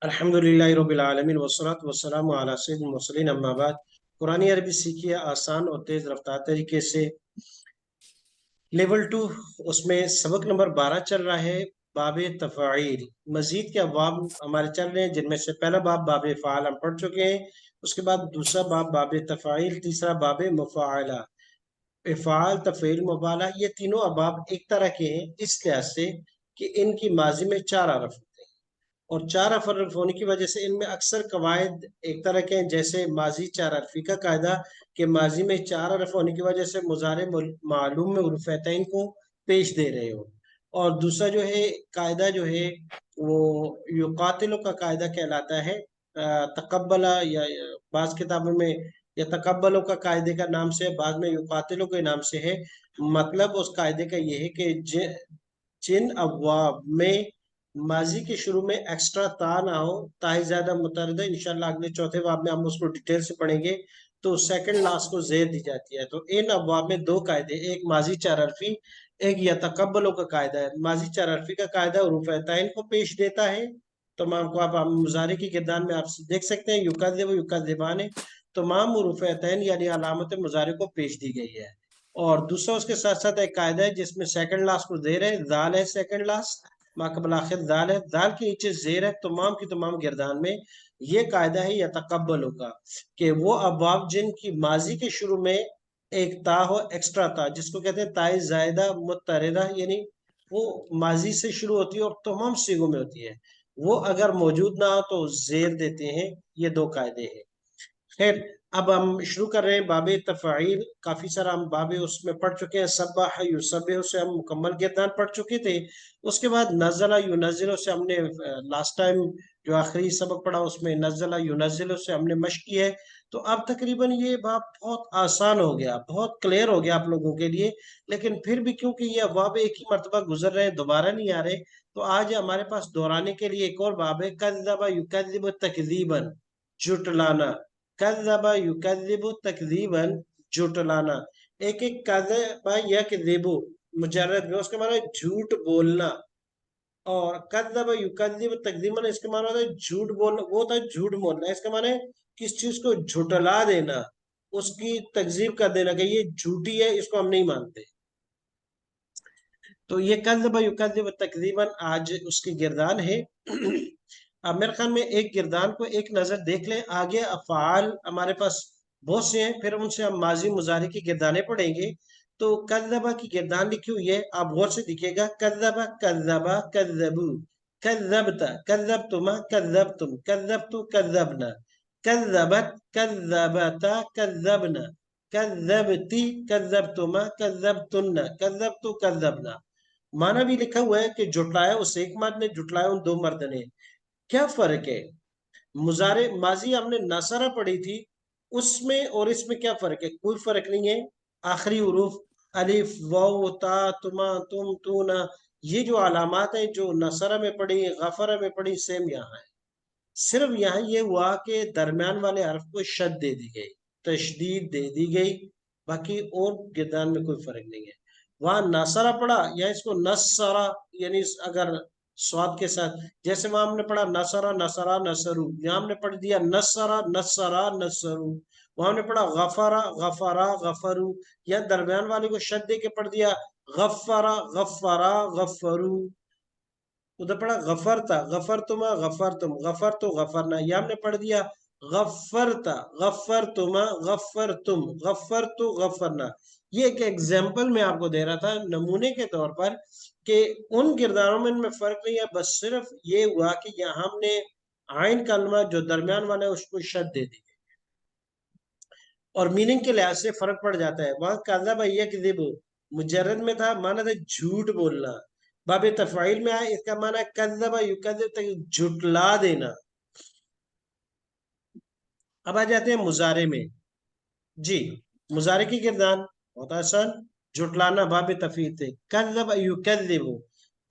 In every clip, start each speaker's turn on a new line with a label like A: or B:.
A: अल्हम्दुलिल्लाहि रब्बिल आलमीन वस्सलातु वस्सलामु अला सय्यिदिल मुरसलीन अम्मा बाद। कुरानी अरबी सीखिए आसान और तेज रफ्तार तरीके से। लेवल 2, उसमें सबक नंबर 12 चल रहा है, बाब तफ़ाइल। मजीद के अबवाब हमारे चल रहे हैं, जिनमें से पहला बाब बाब फ़ाल हम पढ़ चुके हैं। उसके बाद दूसरा बाब बाब तफ़ाइल, तीसरा बाब मुफ़ाअला। इफ़ाल, तफ़ईल, मुबाला, ये तीनों अबाब एक तरह के हैं इस लिहाज से कि इनकी माजी में चार हरफ होते हैं, और चार हरफ होने की वजह से इनमें अक्सर कवायद एक तरह के हैं, जैसे माजी चार हरफी का कायदा कि माजी में चार हरफ होने की वजह से मुजारे मालूम में उर्फैतैन को पेश दे रहे हो। और दूसरा जो है कायदा जो है वो युकातिलो का कायदा कहलाता है। तकब्बला या बाज किताबों में या तकब्बलों का कायदे का नाम से है, बाद में युकातिलों के नाम से है। मतलब उस कायदे का ये है कि जिन अबवाब में माजी के शुरू में एक्स्ट्रा ता ना हो, ताही ज्यादा मुतरद है, इंशाल्लाह अगले चौथे बाब में हम उसको डिटेल से पढ़ेंगे। तो सेकंड लास्ट को जेर दी जाती है। तो इन अबवाब में दो कायदे, एक माजी चार अरफी, एक यतकब्बलों का कायदा है। माजी चार अरफी का कायदा रुफैताइन को पेश देता है। तमाम को आप मुजारे की गिरदान में आप देख सकते हैं, युकज़िबु युकज़िबान, तमाम रुफैताइन यानी अलामत मुजारे को पेश दी गई है। और दूसरा उसके साथ साथ एक कायदा है जिसमें सेकंड लास्ट को जेर है, जाल है, सेकंड लास्ट माकबल आखिर दाल है, दाल के नीचे जेर है, तमाम की तमाम गिरदान में ये कायदा है या तकब्बल का कि वो अबवाब जिनकी माजी के शुरू में एक ता हो, एक्स्ट्रा ता, जिसको कहते हैं ताई जायदा मुत्तरिदा, यानी वो माजी से शुरू होती है और तमाम सीगों में होती है, वो अगर मौजूद ना हो तो जेर देते हैं। ये दो कायदे हैं। खैर, अब हम शुरू कर रहे हैं बाबे तफ़ाइल। काफी सारा हम बाबे उसमें पढ़ चुके हैं। सब्बाह युसब्बिहु से हम मुकम्मल गिरदान पढ़ चुके थे। उसके बाद नज़ला युनज़्ज़िलु से हमने लास्ट टाइम जो आखिरी सबक पढ़ा उसमें नज़ला युनज़्ज़िलु से हमने मशक की है। तो अब तकरीबन ये बाब बहुत आसान हो गया, बहुत क्लियर हो गया आप लोगों के लिए। लेकिन फिर भी क्योंकि ये अबवाब एक ही मरतबा गुजर रहे हैं, दोबारा नहीं आ रहे, तो आज हमारे पास दोहराने के लिए एक और बाब है, कज़्ज़बा युकज़्ज़िबु तकज़ीबन, जुटलाना। कज़्ज़बा युकज़्ज़िबु तकज़ीबन, जुटलाना। एक एक कज़्ज़बा यकज़िबु मुजर्रद में उसके माना है झूठ बोलना, और कज़्ज़बा युकज़्ज़िबु तकज़ीबन इसके माना होता है झूठ बोलना, वो होता है झूठ बोलना। इसका माना है किस चीज को झुटला देना, उसकी तकज़ीब कर देना कि ये झूठी है, इसको हम नहीं मानते। तो ये कज़्ज़बा युकज़्ज़िबु तकज़ीबन आज उसकी गिरदान है। अब मेरे ख्याल में एक गिरदान को एक नजर देख लें। आगे अफ़आल हमारे पास बहुत से हैं, फिर उनसे हम माजी मुजारी की गिरदानें पढ़ेंगे। तो कज़्ज़बा की गिरदान लिखी हुई है, आप गौर से दिखेगा। कज़्ज़बा कज़्ज़बा कज़्ज़बू, कज़्ज़बता कज़्ज़बतुमा कज़्ज़बतुम, कज़्ज़बतु कज़्ज़बना, कज़्ज़बत कज़्ज़बता कज़्ज़बना, कज़्ज़बती कज़्ज़बतुमा कज़्ज़बतुन्ना, कज़्ज़बतु कज़्ज़बना। माना भी लिखा हुआ है कि जुटलाया उस एक मर्द ने, जुटलाया उन दो मर्द ने। क्या फर्क है? मुजारे माजी हमने नसरा पढ़ी थी, उसमें और इसमें क्या फर्क है? कोई फर्क नहीं है। आखिरी हुरूफ अलिफ वाव ता तुमा तुम तू ना, ये जो अलामात है जो नसरा में पढ़ी, गफरा में पढ़ी, सेम यहाँ है। सिर्फ यहाँ ये हुआ कि दरमियान वाले हर्फ को शद दे दी गई, तशदीद दे दी गई। बाकी और गिरदान में कोई फर्क नहीं है। वहां नसरा पढ़ा या इसको नसरा, यानी अगर स्वाद के साथ, जैसे वहां हमने पढ़ा नसरा नसरा नसरू, यहाँ हमने पढ़ दिया नसरा नसरा नसरू। वहां हमने पढ़ा गफरा गफरा गफरू, या दरमियान वाले को शद दे के पढ़ दिया गफरा गफरा गफरू। उधर पढ़ा गफरता गफरतुमा गफरतुम, गफर तो गफरना, ये हमने पढ़ दिया गफरता गफरतुमा गफरतुम, गफर तो गफरना। ये एक एग्जाम्पल मैं आपको दे रहा था नमूने के तौर पर कि उन किरदारों में इनमें फर्क नहीं है। बस सिर्फ ये हुआ कि यहाँ हमने आइन कलमा जो दरमियान वाला है उसको शद दे दी, और मीनिंग के लिहाज से फर्क पड़ जाता है। वहां कज़ब यकज़िबु मुजर्रद में था, माना था झूठ बोलना। बाबे तफ़ाइल में आया, इसका माना है कज़ब युकज़िब, तक झुटला देना। अब आ जाते हैं मुजारे में। जी, मुजारे की गिरदान बहुत आसान, झुटलाना बाबे तफील थे, कज़ब युकज़िबु।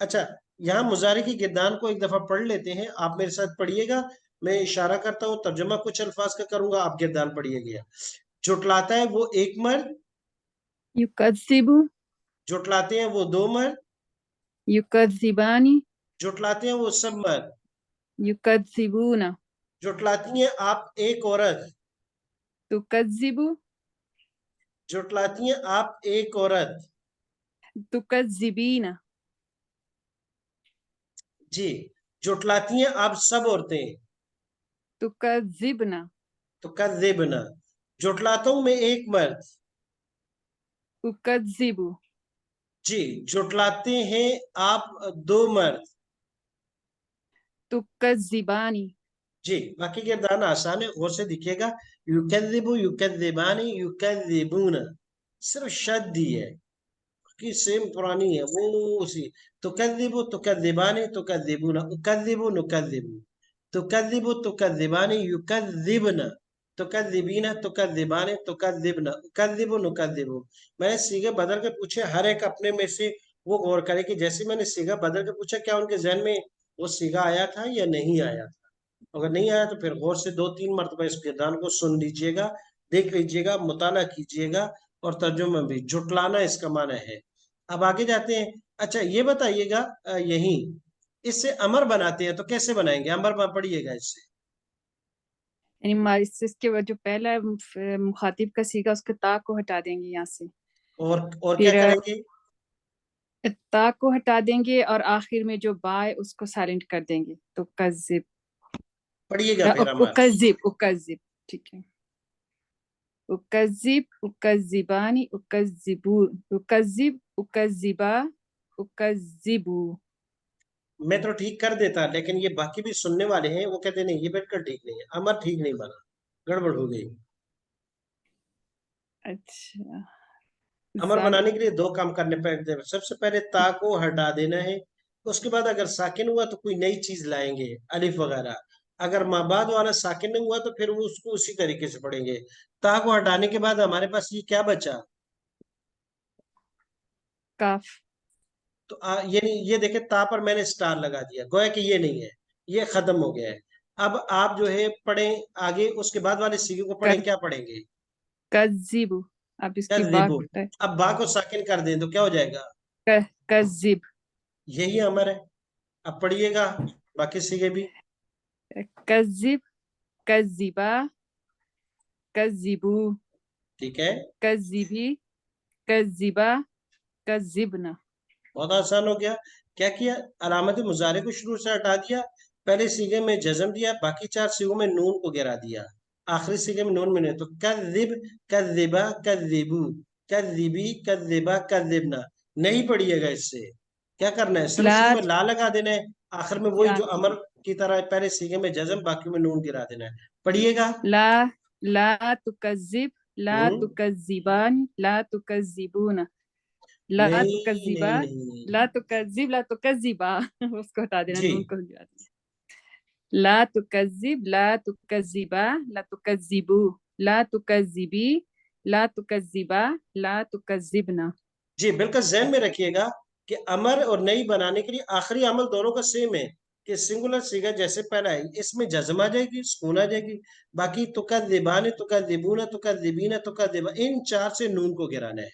A: अच्छा, यहाँ मुजारे की गिरदान को एक दफा पढ़ लेते हैं, आप मेरे साथ पढ़िएगा। मैं इशारा करता हूँ, तर्जुमा कुछ अल्फाज का करूंगा, आप गिरदान पढ़िएगा। झुटलाता है वो एक मर्द,
B: युकज़िबु,
A: जुटलाते हैं वो दो मर्द,
B: युकज़िबानी,
A: जुटलाते हैं वो सब मर्द।
B: يكذبون
A: जुटलाती हैं आप एक औरत,
B: تكذب
A: जुटलाती हैं आप एक औरत,
B: تكذبين
A: जी। जुटलाती हैं आप सब औरतें,
B: تكذبن
A: तो कज़िबना। जुटलाता हूं मैं एक मर्द,
B: أكذب
A: जी। जुटलाते हैं आप दो मर्द,
B: تكذبان
A: जी। बाकी किरदार आसान है, गौर से दिखेगा। युकज़िबु, युकज़िबानी, युकज़िबूना, सिर्फ शद दी है कि सेम पुरानी है वो उसी। तुकज़िबु, तुकज़िबानी, तुकज़िबूना, उकज़िबु, नुकज़िबु, तुकज़िबु, तुकज़िबानी, युकज़िबना, तुकज़िबीना, तुकज़िबानी, तुकज़िबना, उकज़िबु, नुकज़िबु। मैंने सीगे बदल के पूछे, हर एक अपने में से वो गौर करे कि जैसे मैंने सीगा बदल के पूछा, क्या उनके जहन में वो सीगा आया था या नहीं आया था। अगर नहीं आया तो फिर गौर से 2-3 मरतबा इस किरदार को सुन लीजिएगा, देख लीजिएगा, मुताला कीजिएगा, और तर्जुमा भी। जुटलाना इसका माना है। अब आगे जाते हैं। अच्छा ये बताइएगा, यही इससे अमर बनाते हैं तो कैसे बनाएंगे? अमर पढ़िएगा इससे।
B: यानी इसके बाद जो पहला है, मुखातिब का सीगा, उसके ता को हटा देंगे यहाँ से।
A: और क्या
B: फिर
A: करेंगे?
B: ता को हटा देंगे और आखिर में जो बा है उसको साइलेंट कर देंगे। तो कज़िब
A: पढ़िएगा फिर अमर।
B: उकज़िब उकज़िब, ठीक है। उकज़िब उकज़िबानी उकज़िबून उकज़िब उकज़िबा उकज़िबू।
A: मैं तो ठीक कर देता, लेकिन ये बाकी भी सुनने वाले हैं, वो कहते नहीं ये बिल्कुल ठीक नहीं है, अमर ठीक नहीं बना, गड़बड़ हो गई।
B: अच्छा,
A: अमर
B: जाल
A: बनाने के लिए दो काम करने पड़ते हैं। सबसे पहले ता को हटा देना है, उसके बाद अगर साकिन हुआ तो कोई नई चीज लाएंगे, अलिफ वगैरह। अगर माबाद वाला साकिन नहीं हुआ तो फिर वो उसको उसी तरीके से पढ़ेंगे। ता को हटाने के बाद हमारे पास ये क्या बचा?
B: काफ
A: तो ये नहीं, ये देखे ता पर मैंने स्टार लगा दिया, गोया कि ये नहीं है, ये खत्म हो गया है। अब आप जो है पढ़ें आगे, उसके बाद वाले सीगे को पढ़ें। क्या पढ़ेंगे?
B: कज़िबू। अब
A: क्या
B: इसकी बा
A: जेबू।
B: को हटाए,
A: अब बा को साकिन कर दें तो क्या हो जाएगा?
B: कज़िब
A: यही अमर है। अब पढ़िएगा बाकी सीगे भी।
B: कज़िब कज़िबा कज़िबू
A: ठीक है,
B: कज़िबी कज़िबा कज़िबना।
A: बहुत आसान हो गया। क्या किया? अलामत मुजारे को शुरू से हटा दिया, पहले सीगे में जज्म दिया, बाकी 4 सीगों में नून को गिरा दिया, आखिरी सीगे में नून में नहीं। तो कज़िब, कज़िबा, कज़िबू, कज़िबी, कज़िबा, कज़िबना। नहीं पढ़िएगा इससे। क्या करना है? सिर्फ
B: ला
A: शुरू में ला लगा देना है, आखिर में वही जो
B: आखिर
A: अमर
B: में
A: की तरह पहले सीगे में जज्म, बाकी में नून गिरा देना है। पढ़िएगा।
B: ला ला तुकज़िब ला
A: हम्म।
B: तुकज़िबान ला तुकज़िबून ला
A: नहीं
B: तुकज़िबा
A: नहीं नहीं।
B: ला तुकज़िब ला तुकज़िबा उसको हटा देना,
A: जी
B: नून को गिरा देना। ला तुकज़िब ला तुकज़िबा ला तुकज़िबू ला तुकज़िबी ला तुकज़िबा ला तुकज़िबना।
A: जी, बिल्कुल ज़हन में रखिएगा कि अमर और नई बनाने के लिए आखिरी अमल दोनों का सेम है, कि सिंगुलर सीगा जैसे पहला है इसमें जज्म आ जाएगी, सुकून आ जाएगी। बाकी तुकज़्ज़िबान, तुकज़्ज़िबून, तुकज़्ज़िबीन, तुकज़्ज़िबा, इन 4 से नून को गिराना है।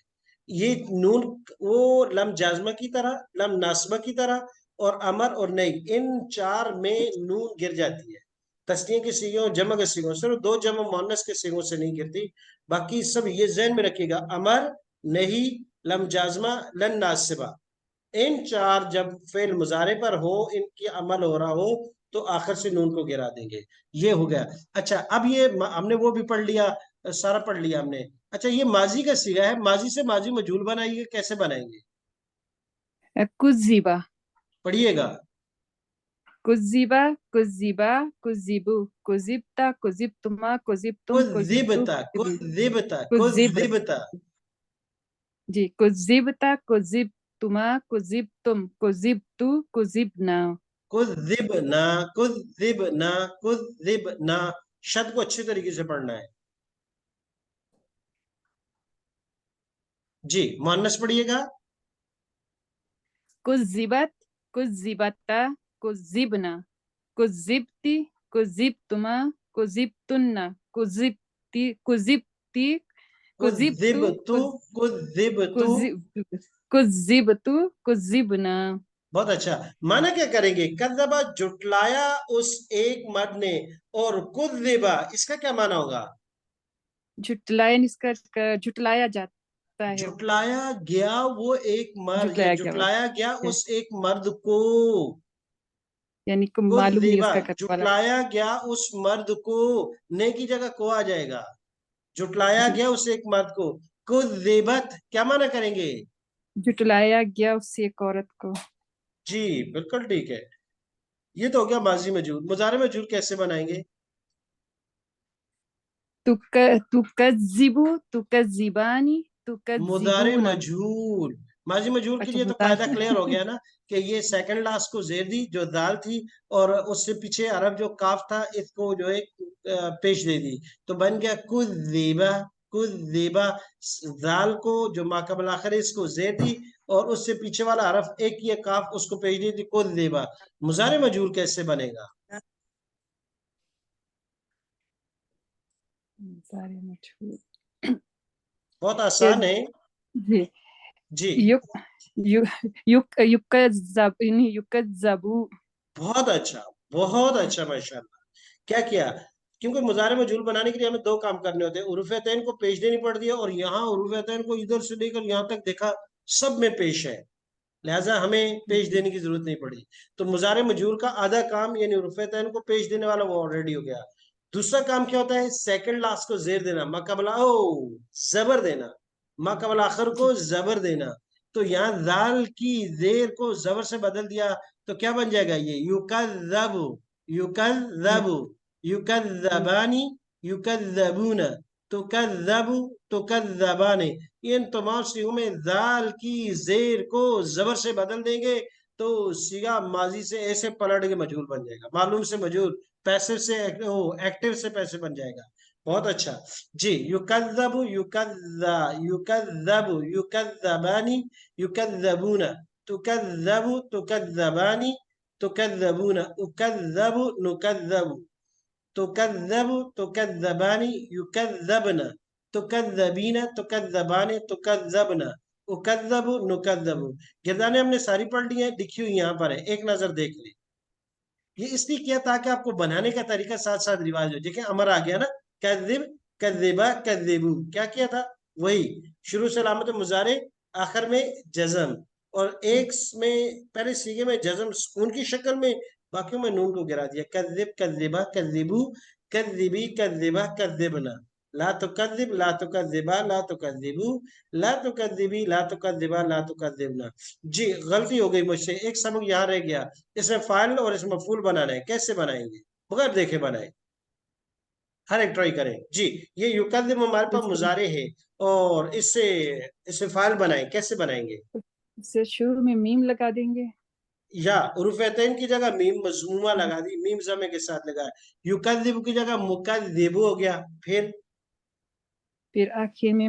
A: ये नून वो लम जाज़मा की तरह, लम नास्बा की तरह, और अमर और नई, इन 4 में नून गिर जाती है। तस्नीया के सीगों, जमा के सीगों, सिर्फ 2 जमा मुअन्नस के सीगों से नहीं गिरती। बाकी सब ये ज़हन में रखिएगा, अमर, नहीं, लम जाज़मा, लन नासिबा, इन 4 जब फेल मुजारे पर हो, इनकी अमल हो रहा हो, तो आखिर से नून को गिरा देंगे। ये हो गया। अच्छा अब ये हमने वो भी पढ़ लिया, सारा पढ़ लिया हमने। अच्छा ये माजी का सीगा है, माजी से माजी मजहूल बनाइए, कैसे बनाएंगे?
B: कुज़िबा
A: पढ़िएगा।
B: कुज़िबा कुज़िबा कुज़िबू कुज़िबता कुज़िबतुमा कुज़िबतुम कुज़िबतु
A: कुज़िबता, कुज़िबता,
B: कुज़िब
A: कुज़िबता,
B: जी कुज़िबता कुज़िबतुमा कुज़िबतुम कुज़िबतु कुज़िबना।
A: कुज़िबना, कुज़िबना, कुज़िबना। शब्द को अच्छे तरीके से पढ़ना है। जी, मुअन्नस पढ़िएगा।
B: कुज़िबत कुज़िबता कुज़िबना कुज़िबती कुज़िबतुमा कुज़िबतुन्ना कुज़िबती कुज़िबती कुज़िबतु
A: कुज़िबतु, कुज़िबतु,
B: कुज़िब कुज़िबतु कुज़िबना।
A: बहुत अच्छा। माना क्या करेंगे, कज़्ज़बा जुटलाया उस एक मर्द ने, और कुज़्ज़िबा इसका क्या माना होगा?
B: झुटलायन इसका झुटलाया जाता है,
A: जुटलाया गया वो एक मर्द, या
B: झुटलाया गया वो
A: जुटलाया गया
B: है,
A: उस एक मर्द को।
B: यानी को मालूम नहीं
A: कुज़्ज़िबा
B: उसका करने वाला।
A: जुटलाया गया उस मर्द को, ने की जगह को आ जाएगा। जुटलाया
B: जी,
A: गया उस एक मर्द को। कुज़्ज़िबत क्या माना करेंगे?
B: झुटलाया गया उस एक औरत को।
A: जी बिल्कुल ठीक है। ये तो हो गया माजी मजूर। मुजारे मजूर कैसे बनाएंगे?
B: तुक तुकज़्ज़िबु तुकज़्ज़िबानी
A: मुदारे
B: तुकज़्ज़िबूना।
A: मजहूल। माजी मजहूल के
B: अच्छा
A: लिए तो कायदा
B: मुदारे।
A: क्लियर हो गया ना, कि ये सेकंड लास्ट को जेर दी जो दाल थी, और उससे पीछे अरब जो काफ था इसको जो है पेश दे दी, तो बन गया कुज़िबा। कुज़िबा, दाल को जो माकबल आखिर है इसको जेर दी, और उससे पीछे वाला हरफ एक ये काफ उसको पेश दे दी, कुज़िबा। मुजारे मजहूल कैसे बनेगा?
B: मुदारे मजहूल।
A: बहुत
B: ये
A: आसान है।
B: जी,
A: जी
B: युक यु युकज़्ज़बू।
A: बहुत अच्छा, बहुत अच्छा, माशाल्लाह। क्या किया, क्योंकि मुजारे मजहूल बनाने के लिए हमें दो काम करने होते हैं, उरूफ अतैन को पेश देनी पड़ती है, और यहाँ उरूफ अतैन को इधर से लेकर यहाँ तक देखा सब में पेश है, लिहाजा हमें पेश
B: जी,
A: देने की जरूरत नहीं पड़ी। तो मुजारे मजहूल का आधा काम यानी उरूफ अतैन को पेश देने वाला वो ऑलरेडी हो गया। दूसरा काम क्या होता है, सेकंड लास्ट को जेर देना, मकबला ओ जबर देना, मकबल आखिर
B: जी,
A: को जबर देना। तो यहाँ दाल की जेर को जबर से बदल दिया, तो क्या बन जाएगा ये, युकज़्ज़बु।
B: जी,
A: युकज़्ज़बु,
B: जी,
A: युकज़्ज़बानी, युकज़्ज़बूना, तुकज़्ज़बु, तुकज़्ज़बाने। इन तमाम सीगों में दाल की जेर को जबर से बदल देंगे, तो सीगा माजी से ऐसे पलट के मजहूल बन जाएगा, मालूम से मजहूल, पैसिव से एक्टिव से पैसिव बन जाएगा। बहुत अच्छा। जी, युकज़्ज़बु, युकज़्ज़बु, युकज़्ज़बानी, युकज़्ज़बूना, तुकज़्ज़बु, तुकज़्ज़बानी, तुकज़्ज़बूना, उकज़्ज़बु, नुकज़्ज़बु, तुकज़्ज़बु, तुकज़्ज़बानी, युकज़्ज़बना, तुकज़्ज़बीना, तुकज़्ज़बाने, तुकज़्ज़बना, उकज़्ज़बु, नुकज़्ज़बु। गिरदाने हमने सारी पढ़ ली है, लिखी हुई यहाँ पर है, एक नजर देख ले। ये इसलिए किया ताकि आपको बनाने का तरीका साथ साथ रिवाज हो। देखिए अमर आ गया ना, कज़िब, कज़िबा, कज़िबू, क्या किया था, वही शुरू से अलामत मुजारे, आखिर में जज़म, और एक में पहले सीगे में जज़म सुकून की शक्ल में, बाकियों में नून को गिरा दिया, कज़िब, कज़िबा, कज़िबू, कज़िबी, कज़िबा, कज़िबना, ला तुकज़िब, ला तुकज़िबा, ला तुकज़िबू, ला तुकज़िबी, ला तुकज़िबा, ला तुकज़िबना। जी गलती हो गई मुझसे, एक सबक यहाँ रह गया। इसमें फाइल और इसमें मफूल बनाना है, कैसे बनाएंगे, बगैर देखे बनाए, हर एक ट्राई करें। जी, ये युकद्दिम हमारे पास
B: इससे
A: मुजारे है, और इससे इससे फाइल बनाएं, कैसे बनाएंगे?
B: इससे शुरू में मीम लगा देंगे।
A: या उरुफैतैन की जगह मीम मजमूमा लगा दी, मीम जमे के साथ लगाया। युकद्दिब की जगह मुकद्दिबु हो गया, फिर
B: फिर आखिर में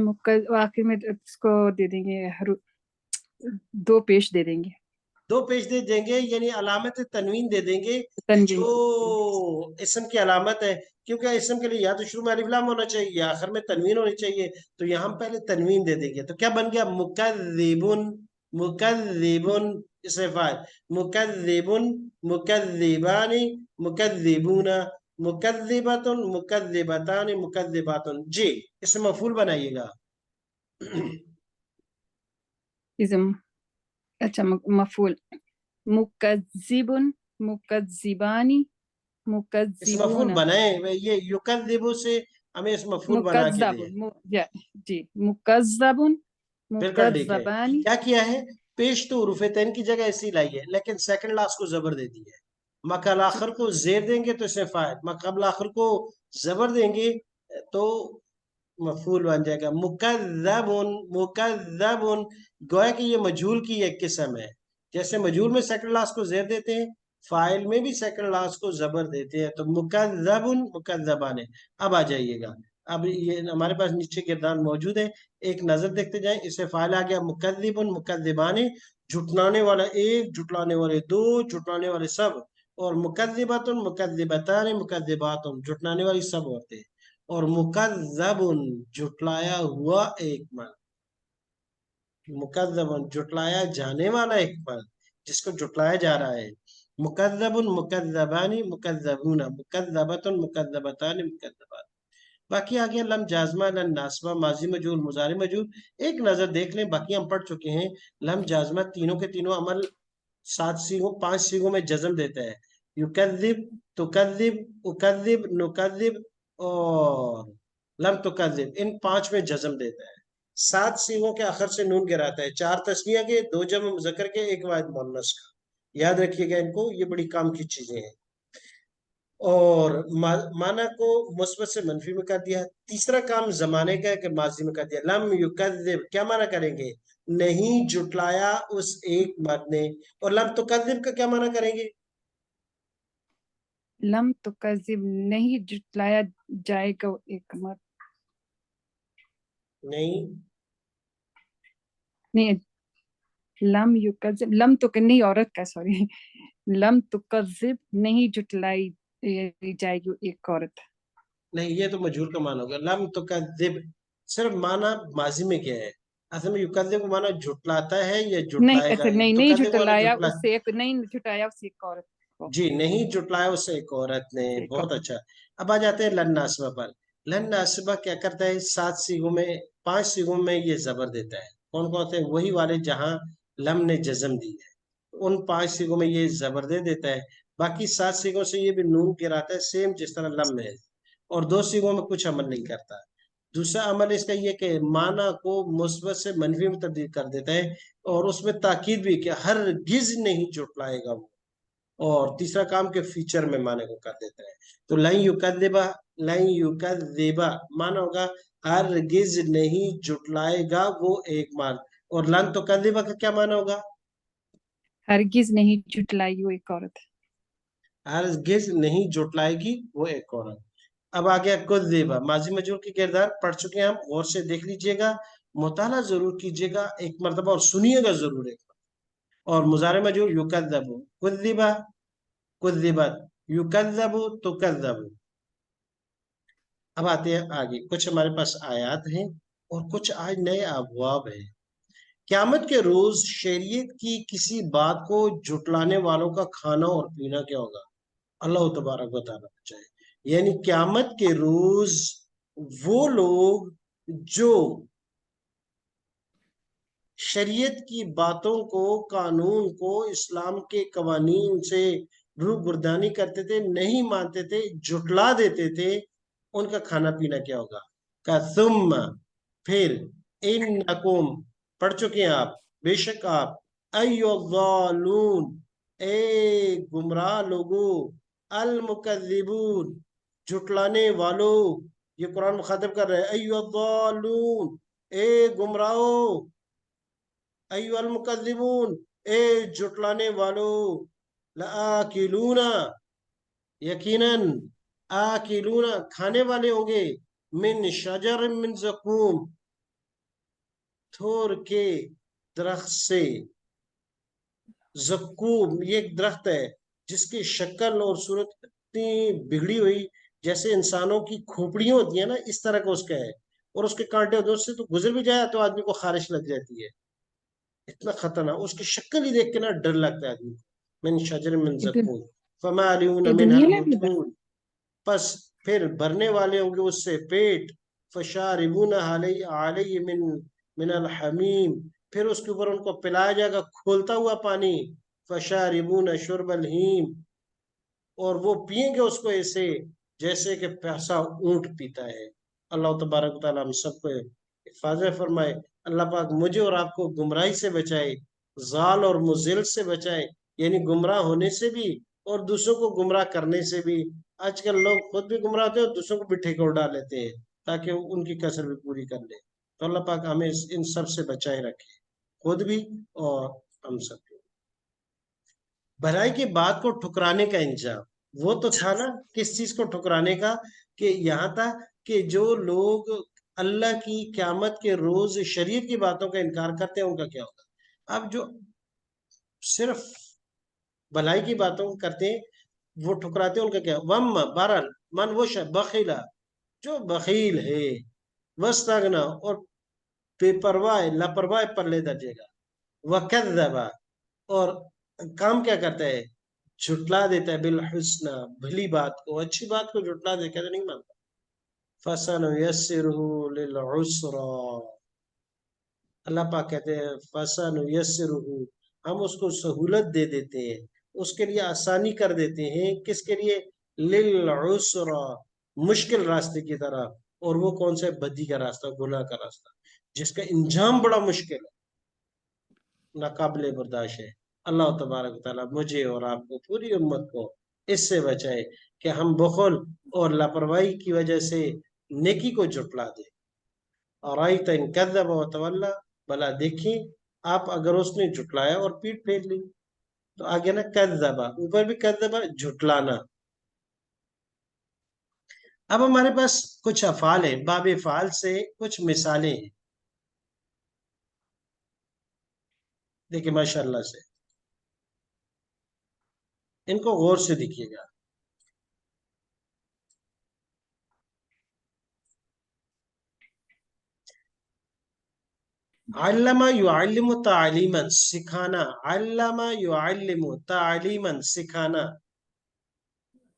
B: इसको दे देंगे दो पेश दे देंगे,
A: दो पेज दे देंगे, यानी अलामत तनवीन दे देंगे,
B: तनवीन
A: जो
B: दे देंगे।
A: इसम की अलामत है। क्योंकि इसम के लिए या तो शुरू में अलिफ लाम होना चाहिए या आखिर में तनवीन होनी चाहिए, तो यहाँ हम पहले तनवीन दे देंगे, तो क्या बन गया, मुकद्दिबुन, मुकद्दिबुन, इसे फाइल, मुकद्दिबुन, मुकद्दिबानी, मुकद्दिबूना, मुकद्दिबतुन, मुकद्दिबतानी, मुकद्दिबातुन। जी, इसे मफूल बनाइएगा।
B: इज़म। अच्छा मफूल, मुकज़्ज़िबुन, मुकज़्ज़िबानी,
A: इस मफूल
B: मुकज़्ज़िबूना।
A: बनाए, ये युकद्दिबु से हमें इस मफूल बना के दे।
B: जी, मुकज़्ज़बुन,
A: बिल्कुल ठीक है।
B: मुकज़्ज़बानी।
A: क्या किया है, पेश तो उरूफ तैन की जगह ऐसी लाई है, लेकिन सेकंड लास्ट को जबर दे दी है। मकल
B: जी,
A: आखिर को जेर देंगे तो इसे फाइल, मकबल आखिर को जबर देंगे तो मफूल बन जाएगा, मुकद्दबुन, मुकद्दबुन। गोया कि ये मजहूल की एक किस्म है। जैसे मजहूल में सेकंड लास्ट को जेर देते हैं, फाइल में भी सेकंड लास्ट को जबर देते हैं, तो मुकद्दबुन, मुकद्दबाने। अब आ जाइएगा, अब ये हमारे पास नीचे किरदार मौजूद है, एक नजर देखते जाएं। इससे फाइल आ गया मुकद्दिबुन, मुकद्दिबाने, झुटलाने वाला एक, झुटलाने वाले दो, झुटलाने वाले सब, और मुकद्दिबतुन, मुकद्दिबताने, मुकद्दिबातुन, झुटलाने वाली सब औरतें, और मुकद्दबुन, झुटलाया हुआ एक मर्द, मुकद्दबुन, झुटलाया जाने वाला एक मर्द। جس کو جھٹلایا جا رہا ہے. مکذبن، مکذبانی، مکذبون، مکذبتن، مکذبتان، مکذبات. باقی آ گیا لم جازمہ، لن ناسبہ، ماضی مجہول، مضارع مجہول. ایک نظر دیکھ لیں، باقی ہم پڑھ چکے ہیں. لم جازمہ تینوں کے تینوں عمل 5 سیغوں میں جزم دیتا ہے. یکذب، تکذب، اکذب، نکذب اور لم تکذب، ان 5 میں جزم دیتا ہے. 7 سیغوں کے آخر سے نون گراتا ہے. 4 تثنیہ کے، 2 جمع مذکر کے، 1 واحد مؤنث کا. یاد رکھیے گا ان کو، یہ بڑی کام کی چیزیں ہیں. اور معنی کو مثبت سے منفی میں کر دیا. تیسرا کام زمانے کا ہے کہ ماضی میں کر دیا. لم یکذب کیا معنی کریں گے؟ نہیں جھٹلایا اس ایک مرد نے. اور لم تکذب کا کیا معنی کریں گے؟
B: لم تکذب نہیں جھٹلایا جائے گا ایک مرد.
A: نہیں
B: نہیں، لم یکذب، لم تو نہیں عورت کا، سوری، لم تکذب نہیں جھٹلائی جائے گی ایک عورت.
A: نہیں، یہ تو مجہول کا معنی ہوگا. لم تکذب صرف معنی ماضی میں کیا ہے؟ اصل میں یکذب کا معنی جھٹلاتا ہے یا
B: نہیں
A: جھٹلائے گا.
B: ایسے نہیں
A: تکذب کا معنی
B: جھٹلایا
A: جھٹلا،
B: اس سے ایک، نہیں جھٹایا اس سے ایک عورت کو،
A: جی نہیں جھٹلایا اس سے ایک عورت نے.
B: سے ایک
A: بہت
B: عورت.
A: اچھا. اب آ جاتے ہیں لن ناسبہ پر. لن ناسبہ کیا کرتا ہے؟ 7 سیغوں میں، 5 سیغوں میں یہ زبر دیتا ہے. کون کون سے؟ وہی والے جہاں لم نے جزم دی ہے، ان 5 سیغوں میں یہ زبر دے دیتا ہے. باقی 7 سیغوں سے یہ بھی نون گراتا ہے، سیم جس طرح لم ہے. اور 2 سیغوں میں کچھ عمل نہیں کرتا. دوسرا عمل اس کا یہ کہ معنی کو مثبت سے منفی میں تبدیل کر دیتا ہے، اور اس میں تاکید بھی کہ ہرگز نہیں جھٹلائے گا وہ. اور تیسرا کام کے فیچر میں معنی کو کر دیتا ہے. تو لن یکذبہ، لن یکذبہ معنی ہوگا ہرگز نہیں جھٹلائے گا وہ ایک مرد. اور لن تکذبہ کا کیا معنی ہوگا؟
B: ہرگز نہیں جھٹلائی وہ ایک عورت.
A: ہرگز نہیں جھٹلائے گی وہ ایک عورت. اب آ گیا کذبہ، ماضی مجہول کی کردار پڑھ چکے ہیں ہم. غور سے دیکھ لیجئے گا، مطالعہ ضرور کیجئے گا ایک مرتبہ، اور سنیے گا ضرور ایک مرتبہ. اور مضارع مجہول یکذب، کذبہ، کذبت، یکذب، تکذب. اب آتے ہیں آگے، کچھ ہمارے پاس آیات ہیں اور کچھ آج نئے ابواب ہیں. قیامت کے روز شریعت کی کسی بات کو جھٹلانے والوں کا کھانا اور پینا کیا ہوگا؟ اللہ تبارک و تعالیٰ بچائے. یعنی قیامت کے روز وہ لوگ جو شریعت کی باتوں کو، قانون کو، اسلام کے قوانین سے روگردانی کرتے تھے، نہیں مانتے تھے، جھٹلا دیتے تھے، ان کا کھانا پینا کیا ہوگا؟ کا ثم پھر، انکم پڑھ چکے ہیں آپ، بے شک آپ، ایو الضالون اے گمراہ لوگو، المکذبون جھٹلانے والو. یہ قرآن مخاطب کر رہے ہیں، ایو الضالون اے گمراہو، ایو المکذبون اے جھٹلانے والو، لآکلون یقیناً، آکلون کھانے والے ہوں گے، من شجر من زقوم تھور کے درخت سے. زقوم یہ ایک درخت ہے جس کی شکل اور صورت اتنی بگڑی ہوئی، جیسے انسانوں کی کھوپڑیاں ہوتی ہیں نا، اس طرح کا اس کا ہے. اور اس کے کانٹے ہوتے ہیں، اس سے تو گزر بھی جائے تو آدمی کو خارش لگ جاتی ہے. اتنا خطرناک اس کی شکل ہی دیکھ کے نا ڈر لگتا ہے آدمی کو. من شجر من زقوم فمالئون
B: یہ
A: منها
B: دنیا میں بھی
A: البطون پس پھر بھرنے والے ہوں گے اس سے پیٹ. فشاربون علیہ من الحمیم پھر اس کے اوپر ان کو پلایا جائے گا کھولتا ہوا پانی. فشاربون شرب الہیم اور وہ پئیں گے اس کو ایسے جیسے کہ پیاسا اونٹ پیتا ہے. اللہ تبارک تعالیٰ ہم سب کو حفاظت فرمائے. اللہ پاک مجھے اور آپ کو گمراہی سے بچائے، ضال اور مضل سے بچائے، یعنی گمراہ ہونے سے بھی اور دوسروں کو گمراہ کرنے سے بھی. آج کل لوگ خود بھی گمراہ ہوتے ہیں اور دوسروں کو بھی ٹھیکور ڈال لیتے ہیں تاکہ ان کی کسر بھی پوری کر لے. تو اللہ پاک ہمیں ان سب سے بچائے رکھے، خود بھی اور ہم سب کو. بھلائی کی بات کو ٹھکرانے کا انجام وہ تو تھا نا، کس چیز کو ٹھکرانے کا؟ کہ یہاں تھا کہ جو لوگ اللہ کی قیامت کے روز شریعت کی باتوں کا انکار کرتے ہیں ان کا کیا ہوگا. اب جو صرف بھلائی کی باتوں کرتے ہیں وہ ٹھکراتے ہیں ان کا کیا؟ وم بہرحال من وہ بخیلا جو بخیل ہے، وستغنا اور بے پرواہ لاپرواہ پلے درجے گا، وکذبا اور काम क्या करता है, झुटला देता है, बिल हुस्ना, भली बात को, अच्छी बात को झुटला दे, कहते नहीं मानता। फसनुयस्सिरुहु लिल उसरा, अल्लाह पाक कहते हैं फसनुयस्सिरुहु, हम उसको सहूलत दे देते हैं, उसके लिए आसानी कर देते हैं, किसके लिए, लिल उसरा, मुश्किल रास्ते की तरफ। और वो कौन सा है, बदी का रास्ता, गुनाह का रास्ता, जिसका इंजाम बड़ा मुश्किल है, नाकाबिले बर्दाश्त है। अल्लाह तबारक ताला मुझे और आपको, पूरी उम्मत को इससे बचाए कि हम बखल और लापरवाही की वजह से नेकी को झुटला दे। और आई तन कद्दब व तवल्ला, भला देखिए आप, अगर उसने झुटलाया और पीठ फेर ली, तो आगे ना कद्दबा, ऊपर भी कद्दबा, झुटलाना। अब हमारे पास कुछ अफाल है, बाब फाल से कुछ मिसालें हैं। देखिए माशाल्लाह से, इनको गौर से देखिएगा। अल्लमा युअल्लिमु तालीमन, सिखाना, अल्लमा युअल्लिमु तालीमन, सिखाना।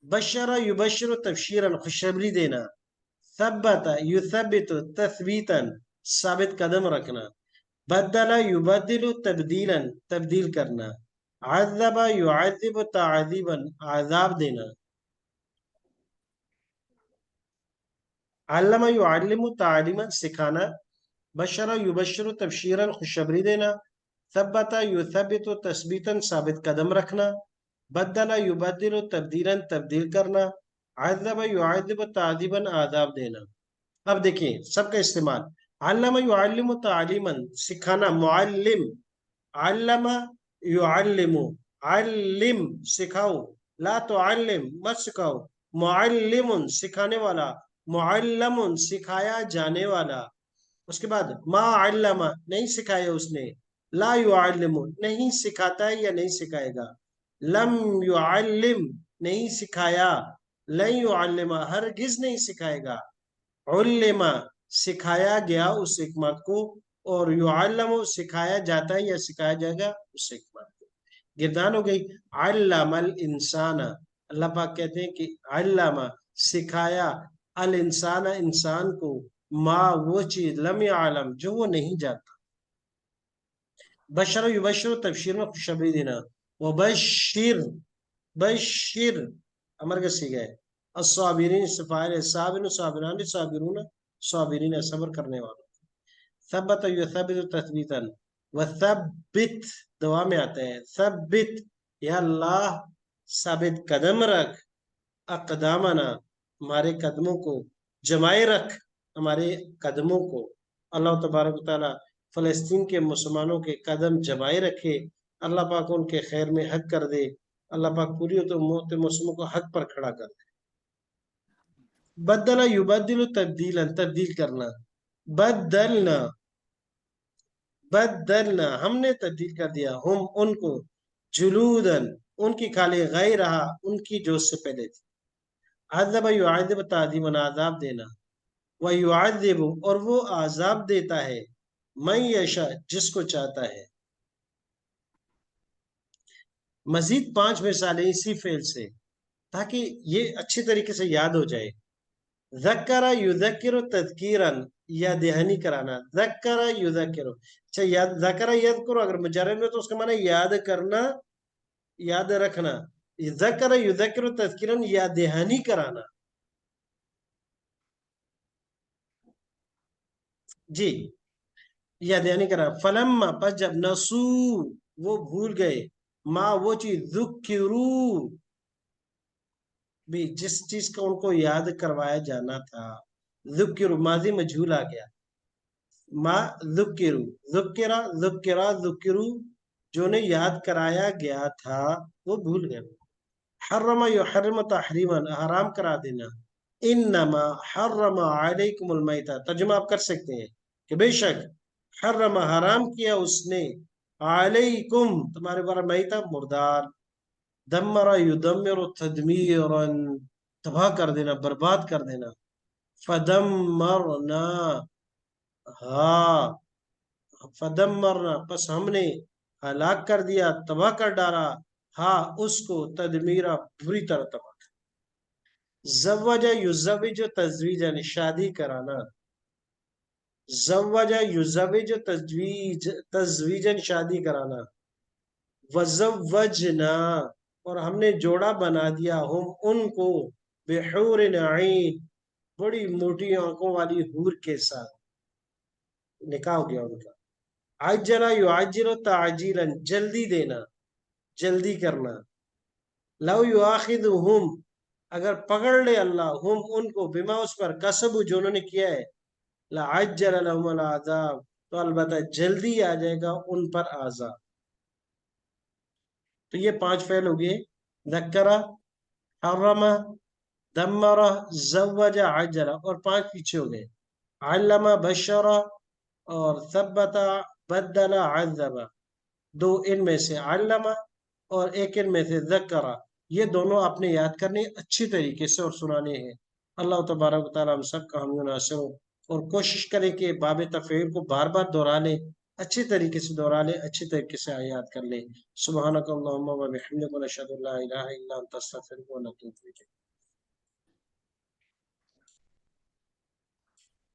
A: बशरा युबशरु तबशीरन, खुशखबरी देना। सब्बता युसब्बितु तस्बीतन, साबित कदम रखना। बदला युबदिलु तब्दीलन, तब्दील करना। अज़्ज़बा युअज़्ज़िबु ताज़ीबन, आज़ाब देना। अल्लमा युअल्लिमु तालीमन, सिखाना। बशरा युबशरु तबशीरन, खुशखबरी देना। सब्बता युसब्बितु तस्बीतन, साबित कदम रखना। बदला युबदिलु तब्दीलन, तब्दील करना। अज़्ज़बा युअज़्ज़िबु ताज़ीबन, आज़ाब देना। अब देखिए सबका इस्तेमाल। अल्लमा युअल्लिमु तालीमन, सिखाना, मुअल्लिम, अल्लमा युअल्लिमु, अल्लिम, सिखाओ, ला तुअल्लिम, मत सिखाओ। मुअल्लिमुन, सिखाने वाला। मुअल्लमुन, सिखाया जाने वाला। उसके बाद मा अल्लमा, नहीं सिखाया उसने। ला युअल्लिमु, नहीं सिखाता है या नहीं सिखाएगा। लम युअल्लिम, नहीं सिखाया। लन युअल्लिमा, हरगिज नहीं सिखाएगा। उल्लिमा, सिखाया गया उस हिकमत को। और युअल्लमु, सिखाया जाता है या सिखाया जाएगा उस हिकमत को। गिरदान हो गई। अल्लमल इंसाना, अल्लाह पाक कहते हैं कि अल्लमा, सिखाया, अल इंसाना, इंसान को, माँ वो चीज, लम आलम, जो वो नहीं जानता। बशर युबशर, तबशीर में खुशखबरी देना। वो बशीर, बशीर, अमर का सीगा है। अस्साबिरीन, सफाइल, साबिन, साबिरान, साबिरून, साबिरीन, सब्र करने वालों। सबत युसब्बितु तस्बीतन, वसब्बित, दुआ में आते हैं, सब्बित, या अल्लाह, साबित कदम रख, अकदामना, हमारे कदमों को, जमाए रख हमारे कदमों को। अल्लाह तबारक ताला फलस्तीन के मुसलमानों के कदम जमाए रखे, अल्लाह पाक उनके खैर में हक कर दे, अल्लाह पाक पूरी तो मोहत मुस्लिमों को हक पर खड़ा कर दे। बदला युबदिलु तब्दीलन, तब्दील करना। बदलना, बदलना, हमने तब्दील कर दिया, हम उनको, जुलूदन, उनकी खाली, गैर रहा, उनकी जो उससे पहले थी। अज़ब युअज़्ज़िब ताज़ीमन, आज़ाब देना। व युअज़्ज़िब, और वो आज़ाब देता है, मैं यशा, जिसको चाहता है। मजीद 5 मिसालें इसी फेल से, ताकि ये अच्छी तरीके से याद हो जाए। ज़क्करा युज़क्किरु तज़कीरन, याद दहानी कराना। ज़क्करा युज़क्किरु, अच्छा याद, ज़क्करा याद करो, अगर मुजर्रद में तो उसका माना याद करना, याद रखना। ज़क्करा युज़क्किरु तज़कीरन, याद दहानी कराना। जी, याद दहानी करा। फलम्मा, पर जब, नसू, वो भूल गए, माँ वो चीज, ज़ुक्किरू, भी जिस चीज का उनको याद करवाया जाना था। ज़ुक्किरू, माजी मजहूल आ गया। मा ज़ुक्किरू, ज़ुक्किरा, ज़ुक्किरा, ज़ुक्किरू, जो ने याद कराया गया था, वो भूल गए। हर्रमा युहर्रिमु तहरीमन, हराम करा देना। इन्नमा हर्रमा अलैकुमुल मैता, तर्जुमा आप कर सकते हैं कि बेशक, हर्रमा, हराम किया उसने, अलैकुम, तुम्हारे ऊपर, मैता, मुर्दार। दम्मरा युदम्मिरु तदमीरन, तबाह कर देना, बर्बाद कर देना। फदम्मरना, हाँ, फदम्मरना, बस हमने हलाक कर दिया, तबाह कर डाला, हाँ उसको तदमीरा, बुरी तरह तबाह। ज़व्वजा युज़व्विजु तज़वीजन, शादी कराना। ज़व्वजा युज़व्विजु तज़वीजन, शादी कराना। वज़व्वजना, और हमने जोड़ा बना दिया, हम उनको, बिहूरिन ऐन, बड़ी मोटी आंखों वाली हूर के साथ, निकाह हो गया उनका। अज्जला युअज्जिलु ताजीलन, जल्दी देना, जल्दी करना। लव युआखिदुहुम, अगर पकड़ ले अल्लाह, हम उनको, बिमा उस पर, कसब जो उन्होंने किया है, लअज्जल लहुमुल अज़ाब, तो अलबत्ता जल्दी आ जाएगा उन पर आज़ाब। तो ये 5 फेल हो गए, ज़क्करा, हर्रमा, दम्मरा, ज़व्वजा, अज्जला, और 5 पीछे हो गए, अल्लमा, बशरा, और सब्बता, बद्दला, अज़्ज़बा। 2 इनमें से अल्लमा और एक इनमें से ज़क्करा, ये दोनों आपने याद करने अच्छी तरीके से और सुनाने हैं। अल्लाह तबारक व तआला हम सब का हम नासिर हो, और कोशिश करें कि बाब तफ़ईल को बार बार दोहरा लें, अच्छी तरीके से दोहरा लें, अच्छी तरीके से याद कर लें। सुब्हानक अल्लाहुम्मा व बिहम्दिका, नशहदु अल्ला इलाहा इल्ला अंता, अस्तगफिरुका व नतूबु इलैक।